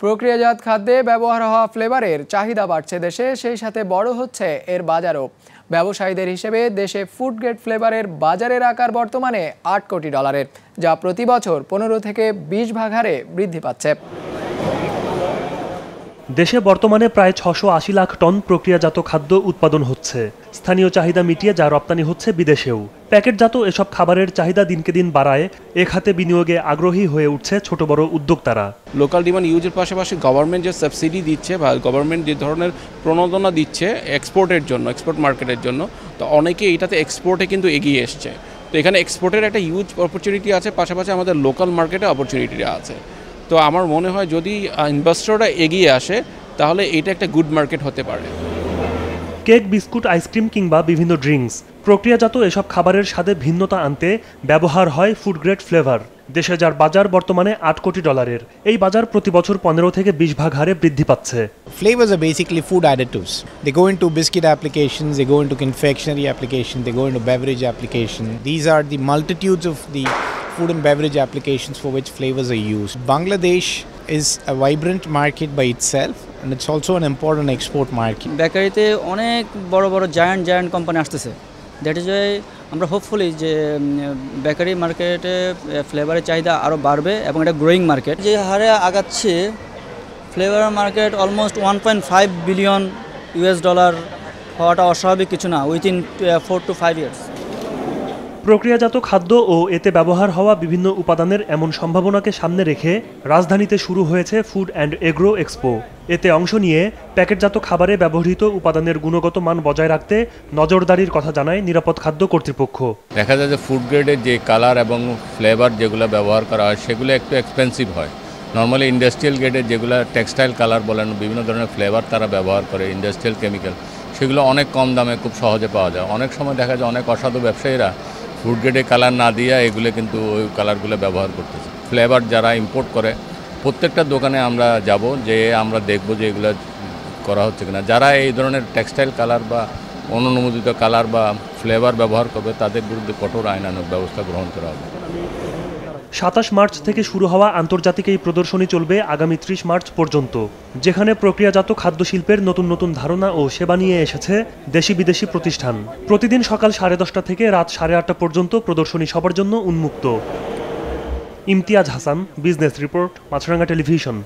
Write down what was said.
প্রক্রিয়াজাত খাদ্যে ব্যবহার হওয়া ফ্লেভারের চাহিদা বাড়ছে দেশে, সেই সাথে বড় হচ্ছে এর বাজারও। ব্যবসায়ীদের হিসেবে দেশে ফুড গ্রেড ফ্লেভারের বাজারের আকার বর্তমানে $8 কোটি, যা প্রতি বছর 15 থেকে 20 ভাগ হারে বৃদ্ধি পাচ্ছে। দেশে বর্তমানে প্রায় 680 লাখ টন প্রক্রিয়াজাত খাদ্য উৎপাদন হচ্ছে। স্থানীয় চাহিদা মিটিয়ে যা রপ্তানি হচ্ছে বিদেশেও। প্যাকেটজাত এসব খাবারের চাহিদা দিনকে দিন বাড়ায় এ খাতে বিনিয়োগে আগ্রহী হয়ে উঠছে ছোট বড় উদ্যোক্তারা। লোকাল ডিমান্ড ইউজের পাশাপাশি গভর্নমেন্ট যে সাবসিডি দিচ্ছে বা গভর্নমেন্ট যে ধরনের প্রণোদনা দিচ্ছে এক্সপোর্টের জন্য, এক্সপোর্ট মার্কেটের জন্য, তো অনেকে এটাতে এক্সপোর্টে কিন্তু এগিয়ে এসছে। তো এখানে এক্সপোর্টের একটা হিউজ অপরচুনিটি আছে, পাশাপাশি আমাদের লোকাল মার্কেটে অপরচুনিটি আছে। তো আমার মনে হয় যদি ইনভেস্টররা এগিয়ে আসে তাহলে এটা একটা গুড মার্কেট হতে পারে। কেক, বিস্কুট, আইসক্রিম কিংবা বিভিন্ন ড্রিঙ্কস, প্রক্রিয়াজাত এসব খাবারের স্বাদে ভিন্নতা আনতে ব্যবহার হয় ফুড গ্রেড ফ্লেভার। দেশে যার বাজার বর্তমানে $8 কোটি। এই বাজার প্রতি বছর 15 থেকে 20 ভাগ হারে বৃদ্ধি পাচ্ছে। Flavors are basically food additives. They go into biscuit applications, they go into confectionery application, they go into beverage application. These are the multitudes of the food and beverage applications for which flavors are used. Bangladesh is a vibrant market by itself and it's also an important export market. বেকারিতে অনেক বড় বড় giant company আসতেছে। That is Y আমরা hopefully যে bakery মার্কেটে ফ্লেভারের চাহিদা আরও বাড়বে এবং এটা গ্রোয়িং মার্কেট। যে হারে আগাচ্ছে ফ্লেভার মার্কেট অলমোস্ট $1.5 বিলিয়ন হওয়াটা অস্বাভাবিক কিছু না উইথিন 4 to 5 years। প্রক্রিয়াজাত খাদ্য ও এতে ব্যবহার হওয়া বিভিন্ন উপাদানের এমন সম্ভাবনাকে সামনে রেখে রাজধানীতে শুরু হয়েছে ফুড অ্যান্ড এগ্রো এক্সপো। এতে অংশ নিয়ে প্যাকেটজাত খাবারে ব্যবহৃত উপাদানের গুণগত মান বজায় রাখতে নজরদারির কথা জানায় নিরাপদ খাদ্য কর্তৃপক্ষ। দেখা যায় যে ফুড গ্রেডের যে কালার এবং ফ্লেভার যেগুলো ব্যবহার করা হয় সেগুলো একটু এক্সপেন্সিভ হয়। নর্মালি ইন্ডাস্ট্রিয়াল গ্রেডের যেগুলো টেক্সটাইল কালার বলেন, বিভিন্ন ধরনের ফ্লেভার তারা ব্যবহার করে, ইন্ডাস্ট্রিয়াল কেমিক্যাল, সেগুলো অনেক কম দামে খুব সহজে পাওয়া যায়। অনেক সময় দেখা যায় অনেক অসাধু ব্যবসায়ীরা ফুড গ্রেডে কালার না দিয়ে এগুলো কিন্তু ওই কালারগুলো ব্যবহার করতেছে। ফ্লেভার যারা ইম্পোর্ট করে প্রত্যেকটা দোকানে আমরা যাব, যে আমরা দেখব যে এগুলো করা হচ্ছে কিনা। যারা এই ধরনের টেক্সটাইল কালার বা অনুমোদিত কালার বা ফ্লেভার ব্যবহার করবে তাদের বিরুদ্ধে কঠোর আইনানুগ ব্যবস্থা গ্রহণ করা হবে। 27 মার্চ থেকে শুরু হওয়া আন্তর্জাতিক এই প্রদর্শনী চলবে আগামী 30 মার্চ পর্যন্ত, যেখানে প্রক্রিয়াজাত খাদ্য শিল্পের নতুন নতুন ধারণা ও সেবা নিয়ে এসেছে দেশি বিদেশি প্রতিষ্ঠান। প্রতিদিন সকাল 10:30 থেকে রাত 8:30 পর্যন্ত প্রদর্শনী সবার জন্য উন্মুক্ত। ইমতিয়াজ হাসান, বিজনেস রিপোর্ট, মাছরাঙ্গা টেলিভিশন।